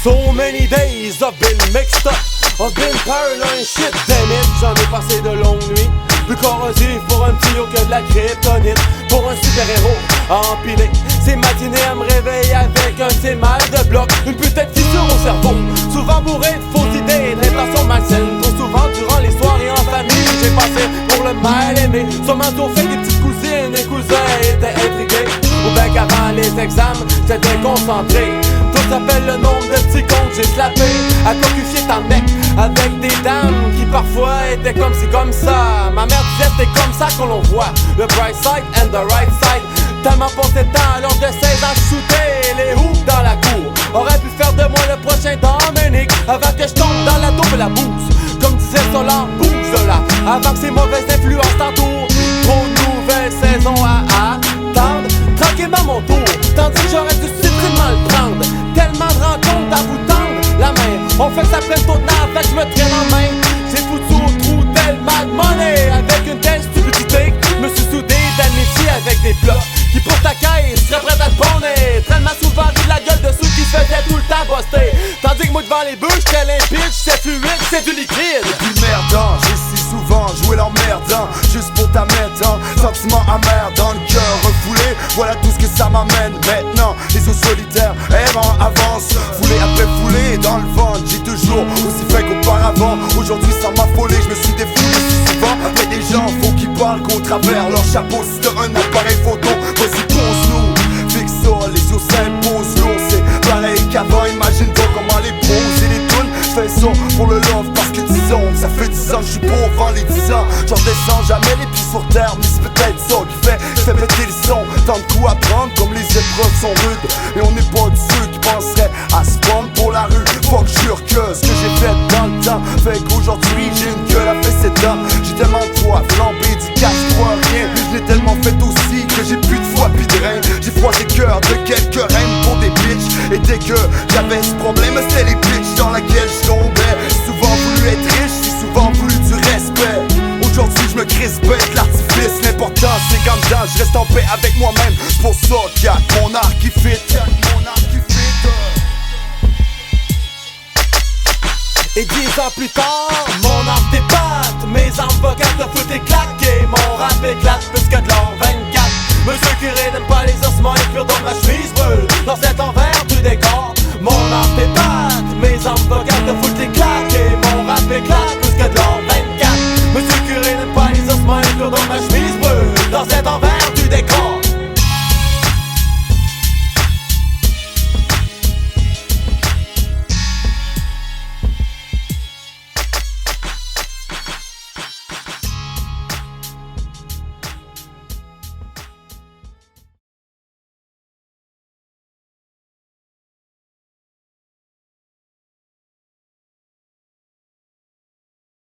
So many days I've been mixed up, I've been paranoid shit, damn it. J'en ai passé de longues nuits, plus corrosif pour un petit haut que de la kryptonite. Pour un super-héros à empiler ces matinées à me réveiller avec un petit mal de bloc, une putain de fissure au cerveau, souvent bourré de fausses idées, d'intentions malsaines. Trop souvent durant les soirées en famille, j'ai passé pour le mal aimé. Sûrement au fait des petites cousines et cousins étaient intrigués, ou bien qu'avant les examens j'étais concentré. Tout s'appelle le nombre de petits comptes j'ai slappé à cocufier ta mec avec des dames qui parfois étaient comme ci comme ça. Ma mère disait c'est comme ça qu'on l'on voit le bright side and the right side. Tellement passé de temps à l'âge de 16 ans j'shootais les hoops dans la cour. Aurait pu faire de moi le prochain Dominique avant que je tombe dans la double la bouse. Comme disait Solan, bouge de là avant que ces mauvaises influences t'entourent. Trop de nouvelles saisons à attendre, tranquillement mon tour. Tandis que j'aurais dû subitement le prendre. Tellement de rencontres à vous tendre la main. On fait ça plein de taux de nerfs, fait que je me traîne en main. J'ai foutu au trou tellement de monnaie. Avec une telle stupidité, me suis soudé d'amitié avec des blocs qui pour ta caisse seraient prêts à te bonner. Tellement souvent ri de la gueule de ceux qui se faisaient tout le temps buster. Tandis que moi devant les bûches, j'étais limpide, j'étais fluide, c'est du liquide. Puis merdant, j'ai si souvent joué l'emmerdant, juste pour ta mettre en sentiment amer dans le cœur refoulé. Voilà tout ce que ça m'amène maintenant. Les eaux solitaires errant avance, foulé après foulé dans le vent. J'ai toujours aussi fait qu'auparavant. Aujourd'hui sans m'affoler, je me suis défoulé si souvent. Mais des gens faut qu'ils parlent qu'au travers leur chapeau. Si t'as un appareil photo, vas-y ponce-nous. Fixe ça, les yeux s'imposent lourd. C'est pareil qu'avant, imagine-toi comment les poser les tunes. J'fais ça pour le love parce que disons, ça fait 10 ans que j'suis pauvre en les 10 ans. J'en descends jamais les pieds sur terre, mais c'est peut-être ça qui fait péter le son. Tant de coups à prendre comme les épreuves sont rudes. Et on n'est pas de ceux qui penseraient à se prendre pour la rue. Fuck, jure que ce que j'ai fait dans le temps fait qu'aujourd'hui j'ai une gueule à fesser dedans. J'ai tellement de foi flambé du cash pour rien. Je l'ai tellement fait aussi que j'ai plus de foi pis de rein. J'ai froissé cœur de quelques reines pour des bitches. Et dès que j'avais ce problème, c'était les bitches dans laquelle je tombais. J'ai souvent voulu être riche, j'ai souvent voulu du respect. Aujourd'hui je me crispe avec l'artifice. L'important c'est qu'en dedans je reste en paix avec moi-même. C'est pour ça qu'il y a mon art qui fit. Et 10 ans plus tard, mon art t'épate. Mes armes vocales te foutent éclater. Mon rap éclate plus que de l'or 24. Monsieur curé n'aime pas les ossements et pur dans ma chemise brûle. Dans cet envers du décor, mon art t'épate. Mes armes vocales te foutent éclater.